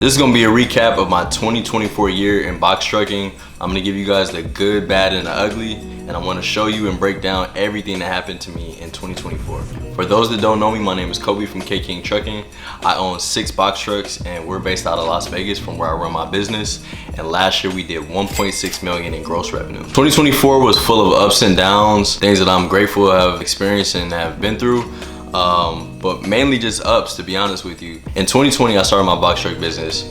This is gonna be a recap of my 2024 year in box trucking. I'm gonna give you guys the good, bad, and the ugly, and I'm gonna show you and break down everything that happened to me in 2024. For those that don't know me, my name is Kobe from K King Trucking. I own 6 box trucks, and we're based out of Las Vegas, from where I run my business. And last year we did 1.6 million in gross revenue. 2024 was full of ups and downs, things that I'm grateful to have experienced and have been through. But mainly just ups, to be honest with you. In 2020, I started my box truck business.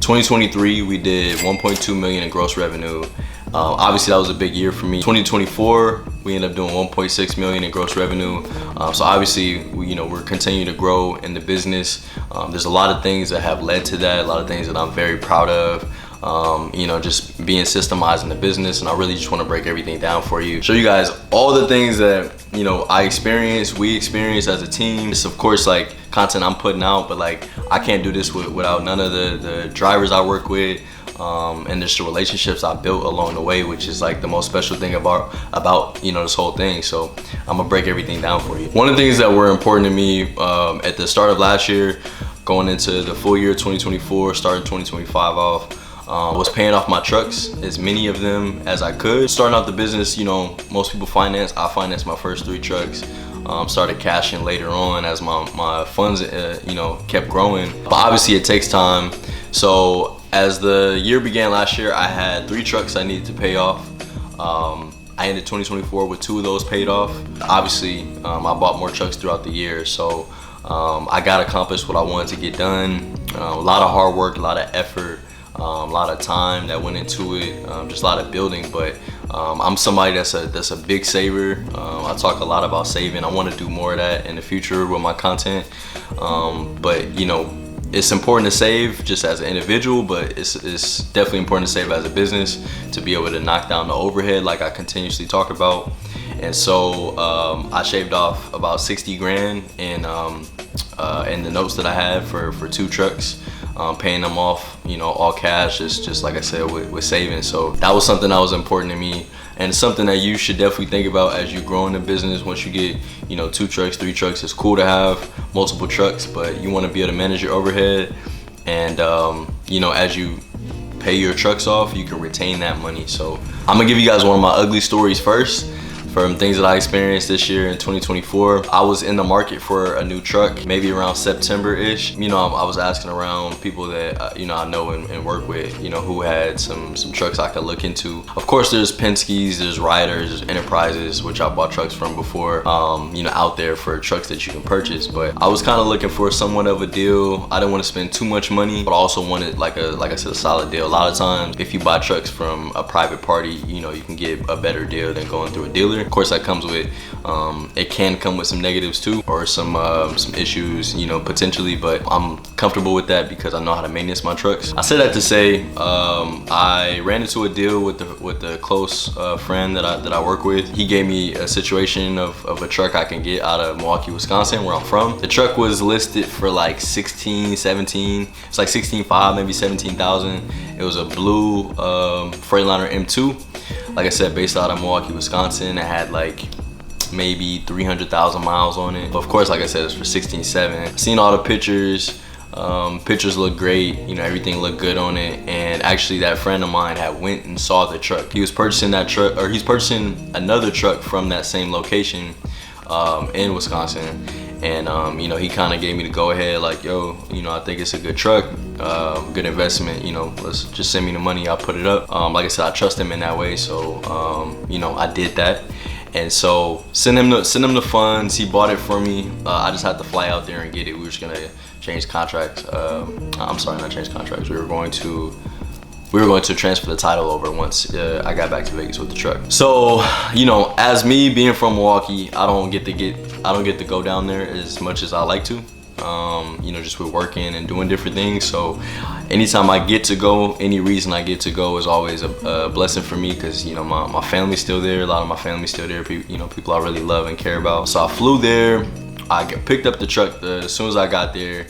2023, we did 1.2 million in gross revenue. Obviously, that was a big year for me. 2024, we ended up doing 1.6 million in gross revenue. So obviously, we're continuing to grow in the business. There's a lot of things that have led to that, a lot of things that I'm very proud of. Just being systemized in the business, and I really just want to break everything down for you, show you guys all the things that I experienced, we experienced as a team. It's of course like content I'm putting out, but like I can't do this without none of the drivers I work with, and just the relationships I built along the way, which is like the most special thing about this whole thing. So I'm gonna break everything down for you. One of the things that were important to me at the start of last year, going into the full year 2024, starting 2025 off, was paying off my trucks, as many of them as I could. Starting out the business, most people finance. I financed my first 3 trucks. Started cashing later on as my funds, kept growing. But obviously it takes time. So as the year began last year, I had 3 trucks I needed to pay off. I ended 2024 with 2 of those paid off. Obviously, I bought more trucks throughout the year. So I got accomplished what I wanted to get done. A lot of hard work, a lot of effort. A lot of time that went into it, just a lot of building. But I'm somebody that's a big saver. I talk a lot about saving. I want to do more of that in the future with my content. But it's important to save just as an individual, but it's definitely important to save as a business to be able to knock down the overhead like I continuously talk about. And so I shaved off about 60 grand in the notes that I had for 2 trucks. Paying them off, all cash, just like I said, with savings. So that was something that was important to me, and something that you should definitely think about as you grow in the business. Once you get, 2 trucks, 3 trucks, it's cool to have multiple trucks, but you want to be able to manage your overhead. And as you pay your trucks off, you can retain that money. So I'm gonna give you guys one of my ugly stories first. From things that I experienced this year in 2024. I was in the market for a new truck, maybe around September-ish. I was asking around people that I know and work with, who had some trucks I could look into. Of course, there's Penske's, there's Riders, there's Enterprises, which I bought trucks from before, out there for trucks that you can purchase. But I was kind of looking for somewhat of a deal. I didn't want to spend too much money, but I also wanted, like I said, a solid deal. A lot of times, if you buy trucks from a private party, you can get a better deal than going through a dealer. Of course, that comes with, it can come with some negatives too, or some issues, potentially, but I'm comfortable with that because I know how to maintenance my trucks. I say that to say, I ran into a deal with the close friend that I work with. He gave me a situation of a truck I can get out of Milwaukee, Wisconsin, where I'm from. The truck was listed for like 16, 17, it's like 16.5, maybe 17,000. It was a blue Freightliner M2. Like I said, based out of Milwaukee, Wisconsin. It had like maybe 300,000 miles on it. But of course, like I said, it's for 16.7. Seen all the pictures. Pictures look great. Everything looked good on it. And actually, that friend of mine had went and saw the truck. He was purchasing that truck, or he's purchasing another truck from that same location in Wisconsin. And he kind of gave me the go ahead, like, yo, I think it's a good truck, good investment. Let's just send me the money, I'll put it up. Like I said, I trust him in that way, so I did that. And so send him the funds. He bought it for me. I just had to fly out there and get it. We were just gonna change contracts. I'm sorry, not change contracts. We were going to transfer the title over once I got back to Vegas with the truck. So, as me being from Milwaukee, I don't get to go down there as much as I like to. Just with working and doing different things. So anytime I get to go, any reason I get to go is always a blessing for me, because my family's still there. A lot of my family's still there. People I really love and care about. So I flew there. I picked up the truck as soon as I got there,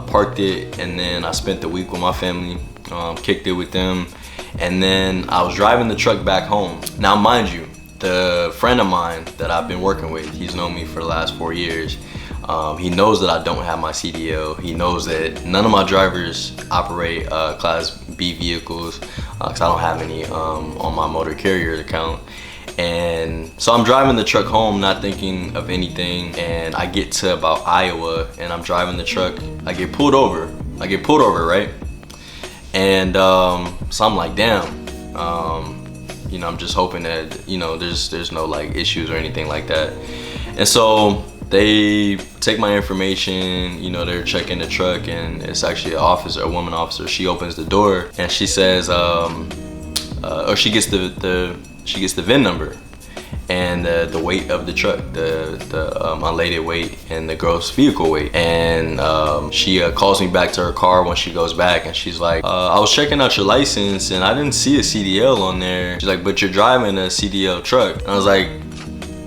parked it, and then I spent the week with my family. Kicked it with them, and then I was driving the truck back home. Now, mind you, the friend of mine that I've been working with, he's known me for the last 4 years. He knows that I don't have my CDL. He knows that none of my drivers operate Class B vehicles because I don't have any on my motor carrier account. And so I'm driving the truck home, not thinking of anything, and I get to about Iowa, and I'm driving the truck. I get pulled over, right? And so I'm like, damn, you know, I'm just hoping that, you know, there's no like issues or anything like that. And so they take my information, you know, they're checking the truck, and it's actually a woman officer. She opens the door and she says, or she gets the VIN number and the weight of the truck, the unladed weight and the gross vehicle weight. And she calls me back to her car when she goes back, and she's like, I was checking out your license and I didn't see a CDL on there. She's like, but you're driving a CDL truck. And I'm like,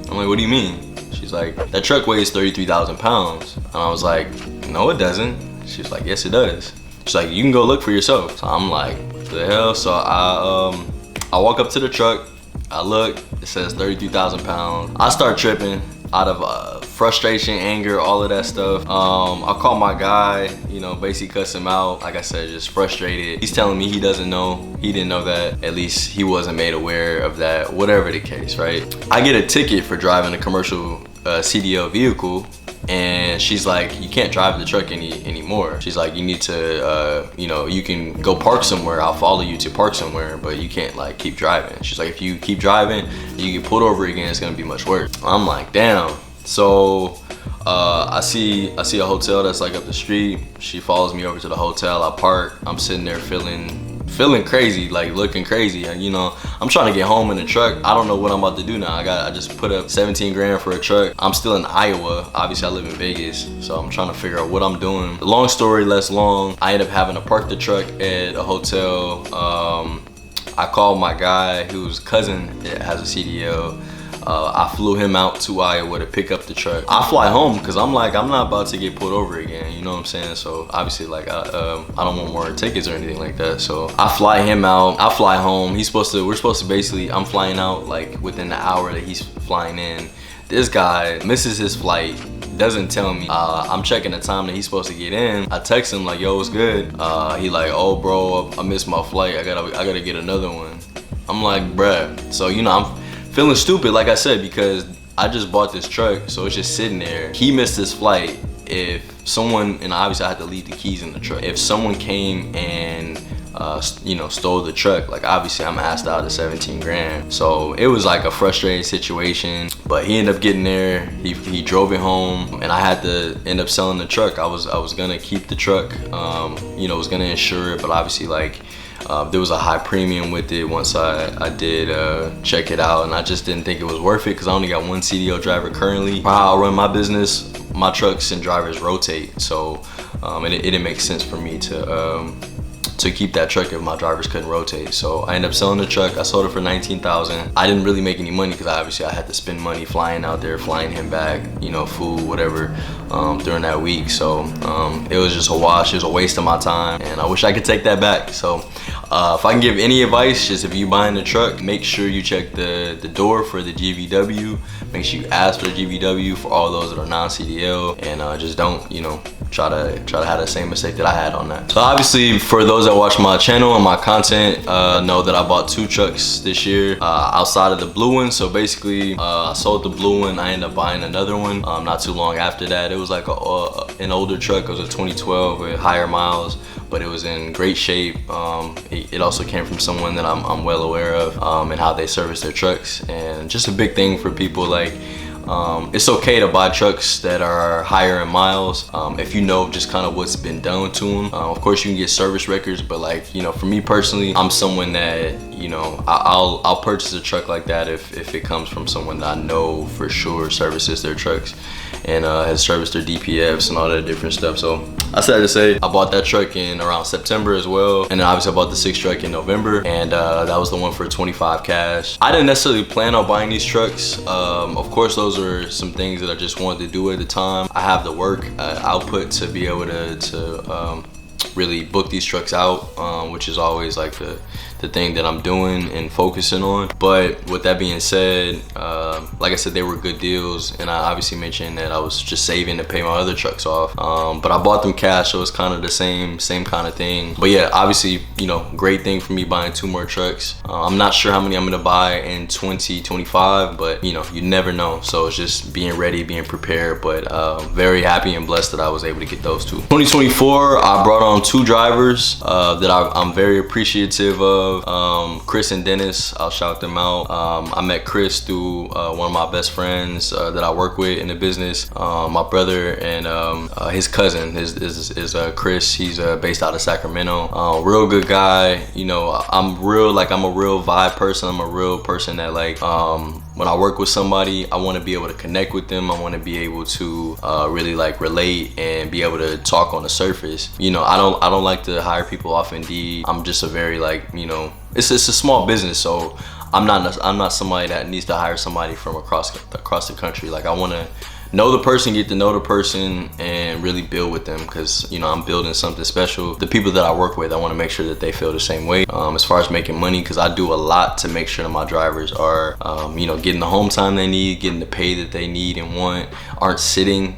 what do you mean? She's like, that truck weighs 33,000 pounds. And I was like, no, it doesn't. She's like, yes, it does. She's like, you can go look for yourself. So I'm like, what the hell? So I walk up to the truck. I look, it says 33,000 pounds. I start tripping out of frustration, anger, all of that stuff. I call my guy, you know, basically cuss him out. Like I said, just frustrated. He's telling me he doesn't know. He didn't know that. At least he wasn't made aware of that, whatever the case, right? I get a ticket for driving a commercial CDL vehicle. And she's like, you can't drive the truck anymore. She's like, you need to, you know, you can go park somewhere. I'll follow you to park somewhere, but you can't like keep driving. She's like, if you keep driving, you get pulled over again, it's gonna be much worse. I'm like, damn. So I see a hotel that's like up the street. She follows me over to the hotel. I park. I'm sitting there feeling crazy, like looking crazy. And you know, I'm trying to get home in the truck. I don't know what I'm about to do now. I just put up 17 grand for a truck. I'm still in Iowa. Obviously I live in Vegas, so I'm trying to figure out what I'm doing. Long story less long, I end up having to park the truck at a hotel. I called my guy whose cousin has a CDL. I flew him out to Iowa to pick up the truck. I fly home because I'm like, I'm not about to get pulled over again, you know what I'm saying? So obviously like I don't want more tickets or anything like that. So I fly him out, I fly home. We're supposed to basically, I'm flying out like within the hour that he's flying in. This guy misses his flight, doesn't tell me. I'm checking the time that he's supposed to get in. I text him like, yo, what's good? He like, oh bro, I missed my flight. I gotta get another one. I'm like, bruh. So you know, I'm feeling stupid, like I said, because I just bought this truck, so it's just sitting there. He missed his flight. If someone, and obviously I had to leave the keys in the truck. If someone came and you know, stole the truck, like obviously I'm asked out of 17 grand. So it was like a frustrating situation, but he ended up getting there. He drove it home, and I had to end up selling the truck. I was gonna keep the truck, you know, was gonna insure it, but obviously like there was a high premium with it once I did check it out, and I just didn't think it was worth it because I only got one CDL driver currently. How I run my business, my trucks and drivers rotate, so it didn't make sense for me to keep that truck if my drivers couldn't rotate. So I ended up selling the truck. I sold it for 19,000. I didn't really make any money because obviously I had to spend money flying out there, flying him back, you know, food, whatever, during that week. So it was just a wash. It was a waste of my time, and I wish I could take that back. So if I can give any advice, just if you buying the truck, make sure you check the door for the GVW. Make sure you ask for the GVW for all those that are non-CDL, and just don't, you know, try to have the same mistake that I had on that. So obviously, for those that watch my channel and my content, know that I bought 2 trucks this year outside of the blue one. So basically, I sold the blue one. I ended up buying another one not too long after that. It was like an older truck. It was a 2012 with higher miles, but it was in great shape. It also came from someone that I'm well aware of, and how they service their trucks. And just a big thing for people, like, it's okay to buy trucks that are higher in miles if you know just kind of what's been done to them. Of course you can get service records, but like, you know, for me personally, I'm someone that, you know, I'll purchase a truck like that if it comes from someone that I know for sure services their trucks and has serviced their DPFs and all that different stuff. So I said to say, I bought that truck in around September as well, and then obviously I bought the 6 truck in November, and that was the one for 25 cash. I didn't necessarily plan on buying these trucks. Of course those are some things that I just wanted to do at the time. I have the work output to be able to really book these trucks out, which is always like the thing that I'm doing and focusing on. But with that being said, like I said, they were good deals, and I obviously mentioned that I was just saving to pay my other trucks off. But I bought them cash, so it's kind of the same kind of thing. But yeah, obviously, you know, great thing for me buying 2 more trucks. I'm not sure how many I'm gonna buy in 2025, but you know, you never know. So it's just being ready, being prepared. But very happy and blessed that I was able to get those 2. 2024, I brought on 2 drivers that I'm very appreciative of. Chris and Dennis, I'll shout them out. I met Chris through one of my best friends that I work with in the business. My brother and his cousin is Chris. He's based out of Sacramento. Real good guy. You know, I'm a real vibe person. I'm a real person that like when I work with somebody, I want to be able to connect with them. I want to be able to really like relate and be able to talk on the surface. You know, I don't like to hire people off Indeed. I'm just a very like, you know, it's a small business, so I'm not somebody that needs to hire somebody from across the country. Like I want to know the person, get to know the person, and really build with them, because you know, I'm building something special. The people that I work with, I want to make sure that they feel the same way. As far as making money, because I do a lot to make sure that my drivers are you know, getting the home time they need, getting the pay that they need and want, aren't sitting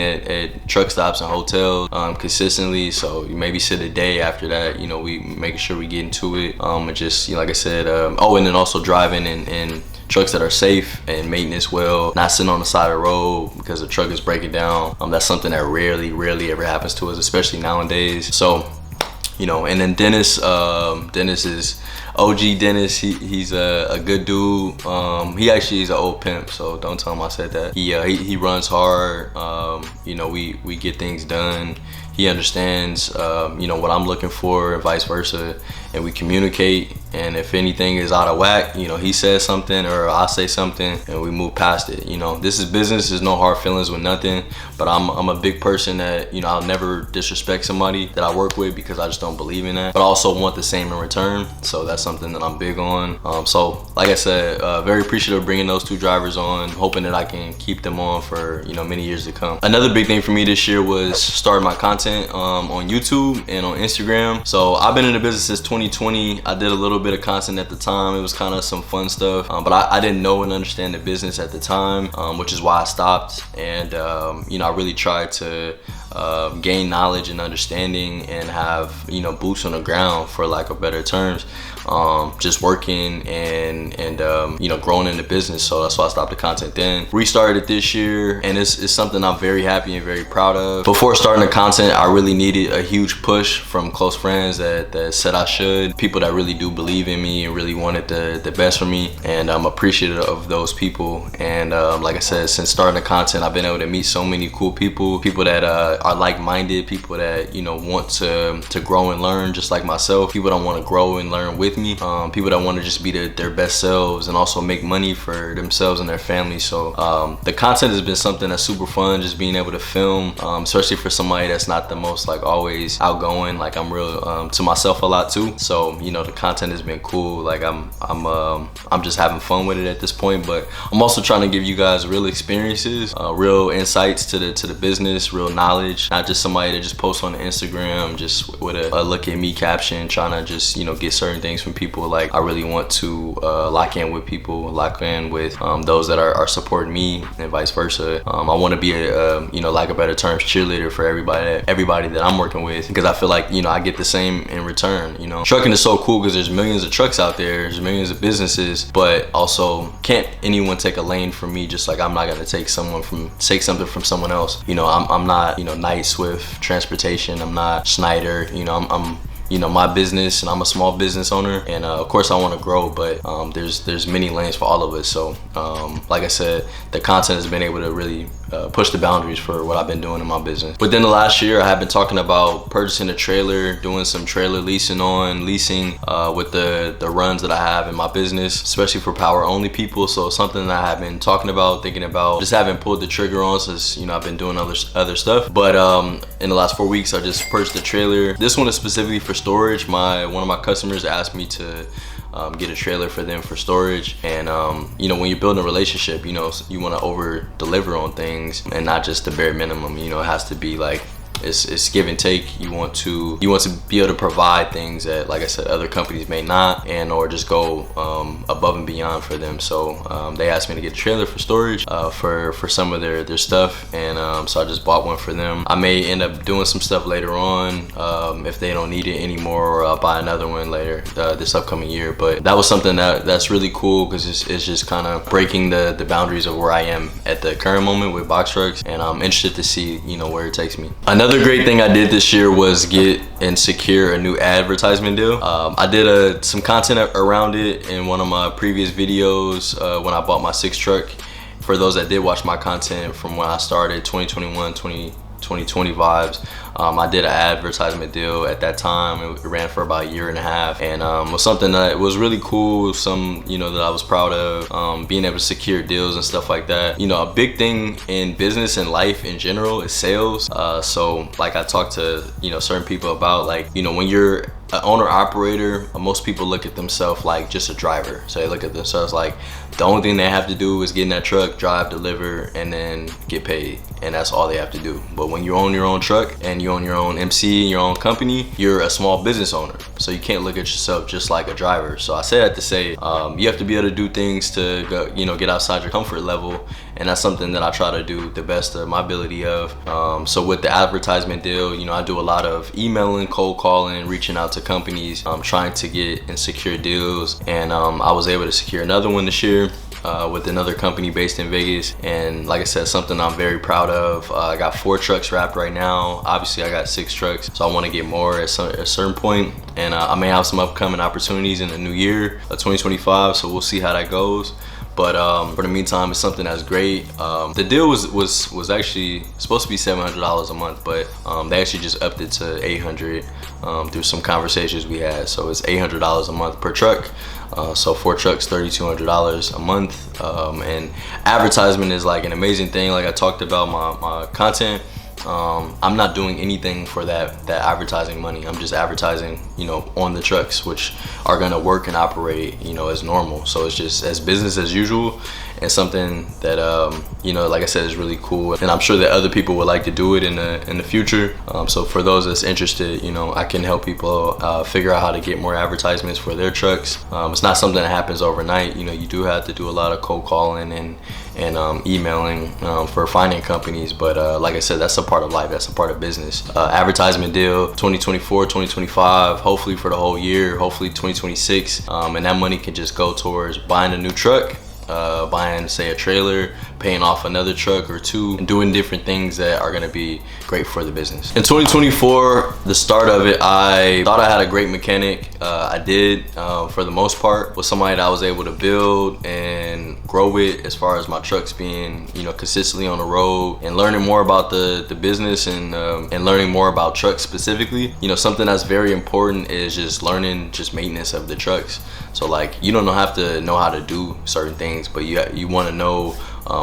at truck stops and hotels consistently. So you maybe sit a day. After that, you know, we making sure we get into it, and just, you know, like I said, oh, and then also driving and trucks that are safe and maintenance well, not sitting on the side of the road because the truck is breaking down. That's something that rarely ever happens to us, especially nowadays. So, you know, and then Dennis is OG Dennis. He's a good dude. He actually is an old pimp, so don't tell him I said that. He runs hard. You know, we get things done. He understands, you know, what I'm looking for and vice versa, and we communicate. And if anything is out of whack, you know, he says something or I say something and we move past it. You know, this is business. There's no hard feelings with nothing. But I'm a big person that, you know, I'll never disrespect somebody that I work with because I just don't believe in that. But I also want the same in return. So that's something that I'm big on. So like I said, very appreciative of bringing those 2 drivers on, hoping that I can keep them on for, you know, many years to come. Another big thing for me this year was starting my content on YouTube and on Instagram. So I've been in the business since 2020. I did a little bit of content at the time. It was kind of some fun stuff, but I didn't know and understand the business at the time, which is why I stopped. And you know, I really tried to gain knowledge and understanding and have, you know, boots on the ground, for lack of better terms, just working and you know, growing in the business. So that's why I stopped the content then. Restarted it this year, and it's something I'm very happy and very proud of. Before starting the content, I really needed a huge push from close friends that said I should, people that really do believe in me and really wanted the best for me, and I'm appreciative of those people. And like I said, since starting the content, I've been able to meet so many cool people that are like-minded, people that, you know, want to grow and learn just like myself, people that want to grow and learn with me, people that want to just be their best selves and also make money for themselves and their families. So the content has been something that's super fun, just being able to film, especially for somebody that's not the most like always outgoing. Like I'm real to myself a lot too. So, you know, the content has been cool. Like I'm just having fun with it at this point, but I'm also trying to give you guys real experiences, real insights to the business, real knowledge, not just somebody that just posts on Instagram just with a look at me caption, trying to just, you know, get certain things from people. Like I really want to lock in with people, lock in with those that are supporting me and vice versa. I want to be a you know, like a better terms, cheerleader for everybody that I'm working with, because I feel like, you know, I get the same in return. You know, trucking is so cool because there's millions of trucks out there, there's millions of businesses, but also can't anyone take a lane from me, just like I'm not gonna take something from someone else. You know, I'm not, you know, Knight Swift Transportation, I'm not Schneider. You know, I'm you know, my business, and I'm a small business owner, and of course I want to grow, but there's many lanes for all of us. So like I said, the content has been able to really push the boundaries for what I've been doing in my business. Within the last year, I have been talking about purchasing a trailer, doing some trailer leasing with the runs that I have in my business, especially for power only people. So something that I have been talking about, thinking about, just haven't pulled the trigger on, since, you know, I've been doing other stuff. But in the last 4 weeks, I just purchased a trailer. This one is specifically for storage. One of my customers asked me to get a trailer for them for storage, and you know, when you're building a relationship, you know, you want to over deliver on things and not just the bare minimum. You know, it has to be like it's give and take. You want to be able to provide things that, like I said, other companies may not, and or just go above and beyond for them. So they asked me to get a trailer for storage for some of their stuff, and so I just bought one for them. I may end up doing some stuff later on if they don't need it anymore, or I'll buy another one later this upcoming year. But that was something that's really cool, because it's just kind of breaking the boundaries of where I am at the current moment with box trucks, and I'm interested to see, you know, where it takes me. Another great thing I did this year was get and secure a new advertisement deal. I did some content around it in one of my previous videos when I bought my 6th truck. For those that did watch my content from when I started 2021, 2020 vibes, I did an advertisement deal at that time. It ran for about a year and a half, and was something that was really cool, some, you know, that I was proud of, being able to secure deals and stuff like that. You know, a big thing in business and life in general is sales. So like I talked to, you know, certain people about, like, you know, when you're an owner operator, most people look at themselves like just a driver. So they look at themselves like the only thing they have to do is get in that truck, drive, deliver, and then get paid, and that's all they have to do. But when you own your own truck and you own your own MC and your own company, you're a small business owner, so you can't look at yourself just like a driver. So I say that to say you have to be able to do things to go, you know, get outside your comfort level, and that's something that I try to do the best of my ability of. So with the advertisement deal, you know, I do a lot of emailing, cold calling, reaching out to companies, trying to get and secure deals, and I was able to secure another one this year with another company based in Vegas, and like I said, something I'm very proud of. I got 4 trucks wrapped right now. Obviously I got 6 trucks, so I want to get more at a certain point, and I may have some upcoming opportunities in the new year, 2025, so we'll see how that goes. But for the meantime, it's something that's great. The deal was actually supposed to be $700 a month, but they actually just upped it to $800 through some conversations we had. So it's $800 a month per truck. So 4 trucks, $3,200 a month. And advertisement is like an amazing thing. Like I talked about my content. I'm not doing anything for that advertising money. I'm just advertising, you know, on the trucks, which are gonna work and operate, you know, as normal. So it's just as business as usual, and something that you know, like I said, is really cool, and I'm sure that other people would like to do it in the future. So for those that's interested, you know, I can help people figure out how to get more advertisements for their trucks. It's not something that happens overnight. You know, you do have to do a lot of cold calling and emailing for finding companies, but like I said, that's a part of life, that's a part of business. Advertisement deal 2024, 2025, hopefully for the whole year, hopefully 2026, and that money can just go towards buying a new truck, buying, say, a trailer, paying off another truck or 2, and doing different things that are gonna be great for the business. In 2024, the start of it, I thought I had a great mechanic. I did, for the most part, with somebody that I was able to build and grow with, as far as my trucks being, you know, consistently on the road, and learning more about the business, and learning more about trucks specifically. You know, something that's very important is just learning just maintenance of the trucks. So like, you don't have to know how to do certain things, but you want to know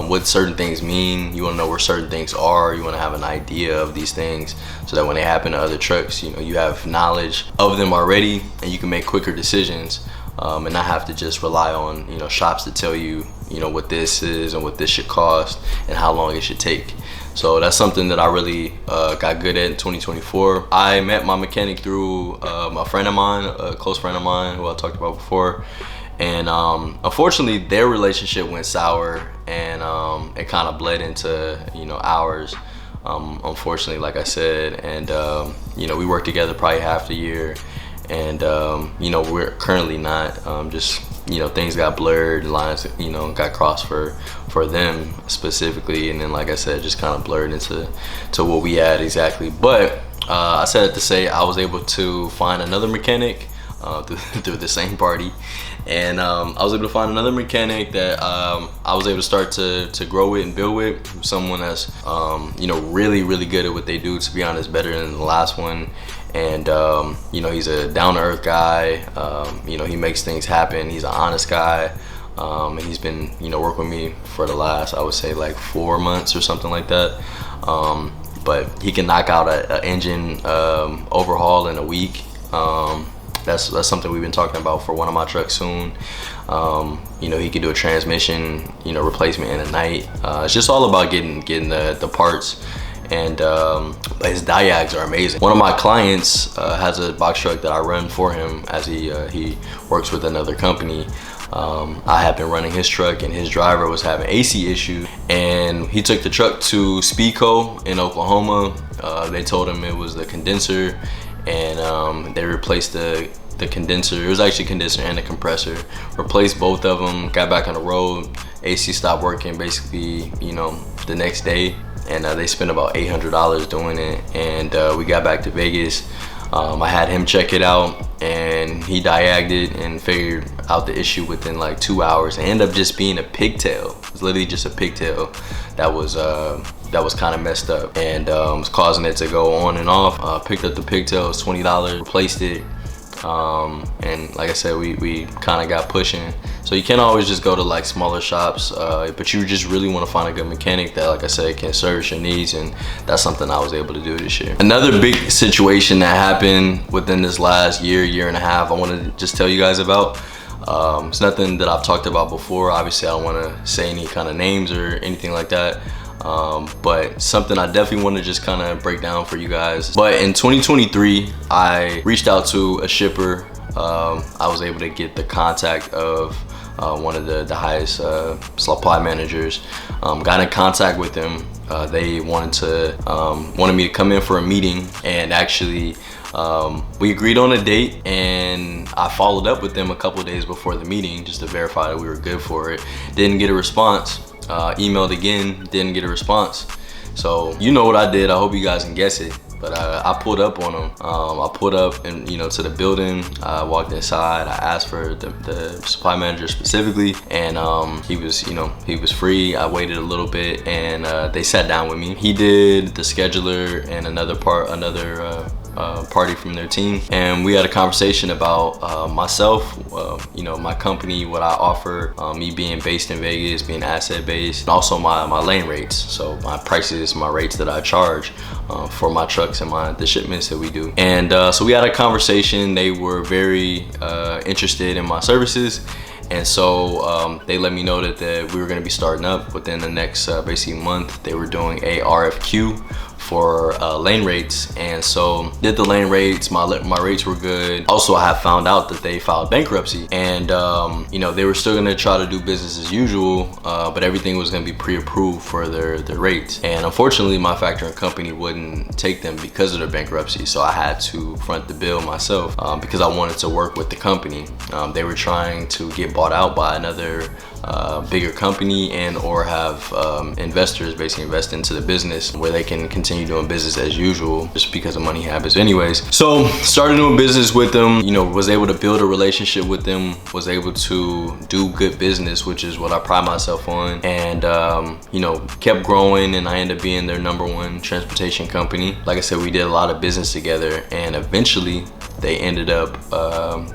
what certain things mean. You want to know where certain things are. You want to have an idea of these things, so that when they happen to other trucks, you know, you have knowledge of them already, and you can make quicker decisions, and not have to just rely on, you know, shops to tell you, you know, what this is and what this should cost and how long it should take. So that's something that I really got good at in 2024. I met my mechanic through a friend of mine, a close friend of mine who I talked about before. And unfortunately, their relationship went sour, and it kind of bled into, you know, ours, unfortunately, like I said. And you know, we worked together probably half the year, and you know, we're currently not. Just, you know, things got blurred, lines, you know, got crossed for them specifically, and then, like I said, just kind of blurred into what we had exactly. But I said it to say I was able to find another mechanic through the same party, and I was able to find another mechanic that I was able to start to grow with and build with. Someone that's you know, really good at what they do, to be honest, better than the last one. And you know, he's a down-to-earth guy. You know, he makes things happen. He's an honest guy, and he's been, you know, working with me for the last, I would say, like 4 months or something like that. But he can knock out an engine overhaul in a week. That's something we've been talking about for one of my trucks soon. You know, he could do a transmission, you know, replacement in a night. It's just all about getting the parts and his diags are amazing. One of my clients has a box truck that I run for him as he works with another company. I had been running his truck, and his driver was having AC issues, and he took the truck to Speedco in Oklahoma. They told him it was the condenser, and they replaced the condenser. It was actually condenser and the compressor. Replaced both of them, got back on the road. AC stopped working basically, you know, the next day, and they spent about $800 doing it. And we got back to Vegas. I had him check it out, and he diagged it and figured out the issue within like 2 hours. It ended up just being a pigtail. It was literally just a pigtail that was kind of messed up, and was causing it to go on and off. Picked up the pigtail, it was $20, replaced it. And like I said, we kind of got pushing. So you can't always just go to like smaller shops, but you just really want to find a good mechanic that, like I said, can service your needs, and that's something I was able to do this year. Another big situation that happened within this last year and a half, I want to just tell you guys about. It's nothing that I've talked about before. Obviously, I don't want to say any kind of names or anything like that. But something I definitely want to just kind of break down for you guys. But in 2023, I reached out to a shipper. I was able to get the contact of one of the highest supply managers. Got in contact with them. They wanted me to come in for a meeting, and actually we agreed on a date, and I followed up with them a couple of days before the meeting just to verify that we were good for it. Didn't get a response. Emailed again, didn't get a response. So you know what I did. I hope you guys can guess it. But I pulled up on him. I pulled up and, you know, to the building. I walked inside. I asked for the supply manager specifically, and he was free. I waited a little bit, and they sat down with me. He did the scheduler and another party from their team, and we had a conversation about myself, you know, my company, what I offer, me being based in Vegas, being asset based, and also my lane rates. So my prices, my rates that I charge for my trucks and the shipments that we do. And so we had a conversation. They were very interested in my services. And so they let me know that we were going to be starting up within the next basically month. They were doing a RFQ for lane rates, and so did the lane rates. My rates were good. Also, I have found out that they filed bankruptcy, and you know, they were still going to try to do business as usual, but everything was going to be pre-approved for their rates. And unfortunately, my factoring company wouldn't take them because of their bankruptcy, so I had to front the bill myself because I wanted to work with the company. They were trying to get bought out by another bigger company, and or have investors basically invest into the business where they can continue doing business as usual, just because of money habits anyways. So started doing business with them, you know, was able to build a relationship with them, was able to do good business, which is what I pride myself on, and you know, kept growing, and I ended up being their #1 transportation company. Like I said, we did a lot of business together, and eventually they ended up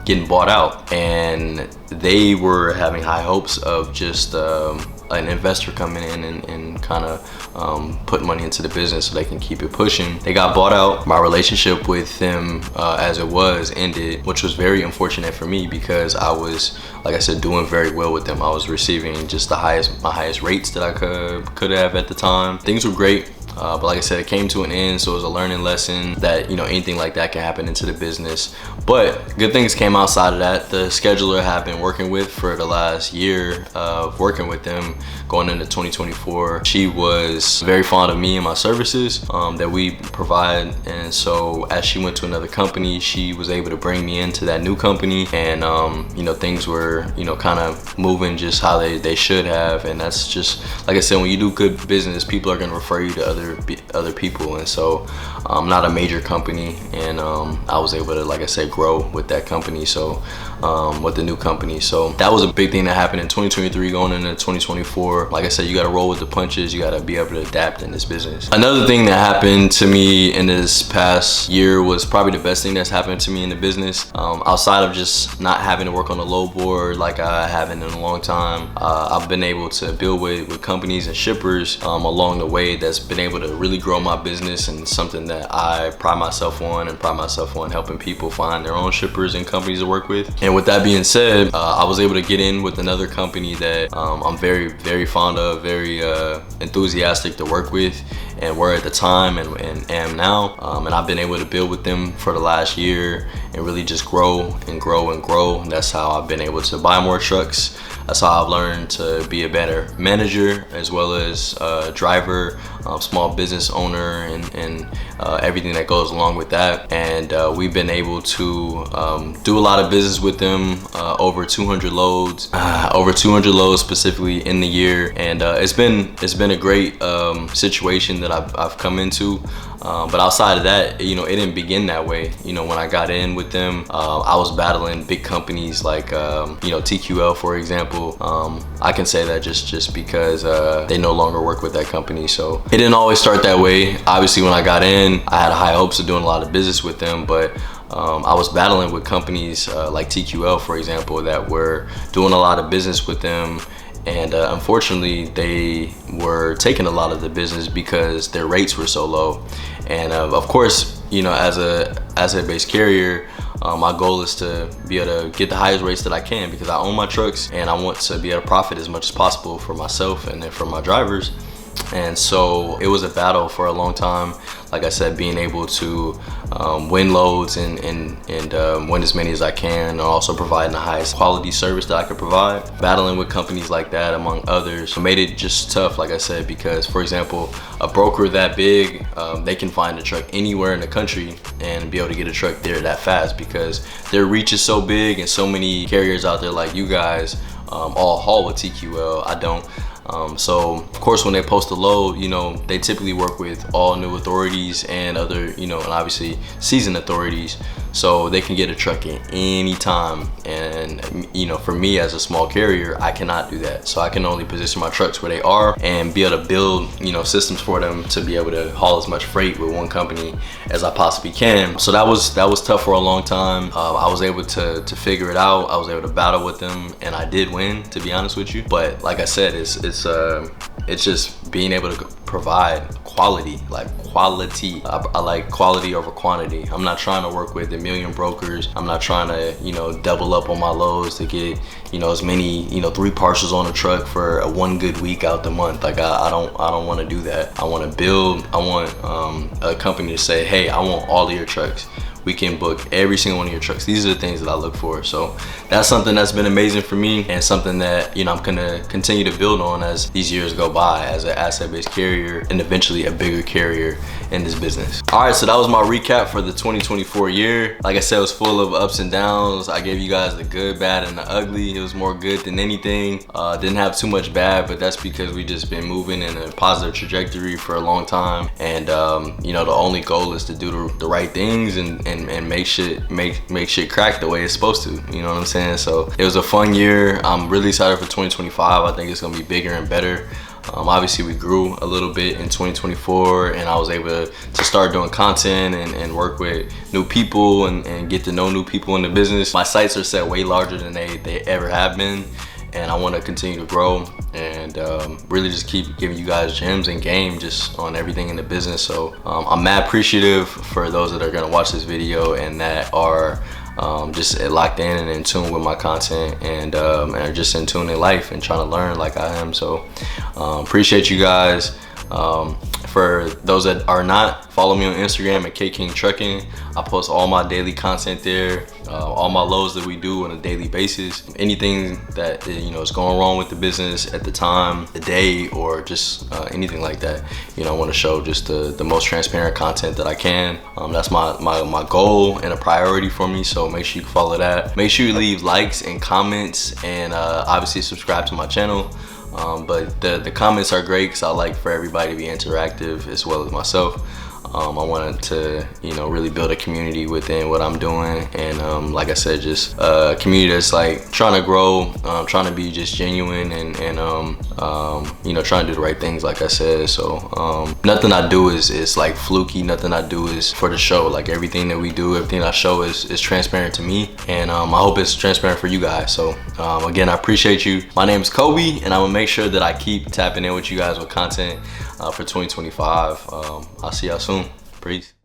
getting bought out, and they were having high hopes of just an investor coming in and kind of put money into the business so they can keep it pushing. They got bought out. My relationship with them as it was ended, which was very unfortunate for me because I was, like I said, doing very well with them. I was receiving just my highest rates that I could have at the time. Things were great. But like I said, it came to an end, so it was a learning lesson that, you know, anything like that can happen into the business. But good things came outside of that. The scheduler I've been working with for the last year of working with them going into 2024, she was very fond of me and my services that we provide. And so as she went to another company, she was able to bring me into that new company, and you know, things were, you know, kind of moving just how they should have. And that's just, like I said, when you do good business, people are going to refer you to other people. And so I'm not a major company, and I was able to, like I said, grow with that company, so with the new company. So that was a big thing that happened in 2023 going into 2024. Like I said, you got to roll with the punches. You got to be able to adapt in this business. Another thing that happened to me in this past year was probably the best thing that's happened to me in the business, outside of just not having to work on the load board like I haven't in a long time. I've been able to build with companies and shippers along the way that's been able to really grow my business, and something that I pride myself on, and pride myself on helping people find their own shippers and companies to work with. And with that being said, I was able to get in with another company that I'm very, very fond of, very enthusiastic to work with. and were at the time and am now. And I've been able to build with them for the last year and really just grow and grow and grow. And that's how I've been able to buy more trucks. That's how I've learned to be a better manager as well as driver, small business owner, and everything that goes along with that. And we've been able to do a lot of business with them, over 200 loads, specifically in the year. And it's been a great situation that I've come into. But outside of that, you know, it didn't begin that way. You know, when I got in with them, I was battling big companies like, you know, TQL, for example. I can say that just because they no longer work with that company. So it didn't always start that way. Obviously, when I got in, I had high hopes of doing a lot of business with them, but I was battling with companies like TQL, for example, that were doing a lot of business with them. And unfortunately, they were taking a lot of the business because their rates were so low. And of course, you know, as a asset-based carrier, my goal is to be able to get the highest rates that I can because I own my trucks and I want to be able to profit as much as possible for myself and then for my drivers. And so it was a battle for a long time. Like I said, being able to win loads and win as many as I can, and also providing the highest quality service that I could provide. Battling with companies like that, among others, made it just tough, like I said, because, for example, a broker that big, they can find a truck anywhere in the country and be able to get a truck there that fast because their reach is so big and so many carriers out there like you guys all haul with TQL. I don't. So of course, when they post a load, you know, they typically work with all new authorities and other, you know, and obviously seasoned authorities, so they can get a truck in any time. And you know, for me as a small carrier, I cannot do that. So I can only position my trucks where they are and be able to build, you know, systems for them to be able to haul as much freight with one company as I possibly can. So that was tough for a long time. I was able to figure it out. I was able to battle with them, and I did win, to be honest with you. But like I said, it's just being able to provide quality, like quality. I like quality over quantity. I'm not trying to work with a million brokers. I'm not trying to, you know, double up on my loads to get, you know, as many, you know, 3 parcels on a truck for a 1 good week out the month. Like I don't want to do that. I want to build. I want a company to say, hey, I want all of your trucks. We can book every single one of your trucks. These are the things that I look for. So that's something that's been amazing for me, and something that, you know, I'm gonna continue to build on as these years go by as an asset-based carrier and eventually a bigger carrier in this business. All right, so that was my recap for the 2024 year. Like I said, it was full of ups and downs. I gave you guys the good, bad, and the ugly. It was more good than anything. Didn't have too much bad, but that's because we just been moving in a positive trajectory for a long time. And you know, the only goal is to do the right things and make shit crack the way it's supposed to. You know what I'm saying? So it was a fun year. I'm really excited for 2025. I think it's gonna be bigger and better. Obviously we grew a little bit in 2024, and I was able to start doing content and work with new people and get to know new people in the business. My sights are set way larger than they ever have been, and I want to continue to grow and really just keep giving you guys gems and game just on everything in the business. So I'm mad appreciative for those that are gonna watch this video and that are just locked in and in tune with my content, and are just in tune in life and trying to learn like I am. So appreciate you guys. For those that are not, follow me on Instagram at KKing Trucking. I post all my daily content there, all my loads that we do on a daily basis. Anything that, you know, is going wrong with the business at the time, the day, or just anything like that. You know, I want to show just the most transparent content that I can. That's my goal and a priority for me. So make sure you follow that. Make sure you leave likes and comments, and obviously subscribe to my channel. But the comments are great because I like for everybody to be interactive as well as myself. I wanted to, you know, really build a community within what I'm doing, and like I said, just a community that's like trying to grow, trying to be just genuine, and you know, trying to do the right things, like I said. So nothing I do is like fluky. Nothing I do is for the show. Like everything that we do, everything I show is transparent to me, and I hope it's transparent for you guys. So again, I appreciate you. My name is Kobe, and I'm gonna make sure that I keep tapping in with you guys with content for 2025. I'll see y'all soon. Peace.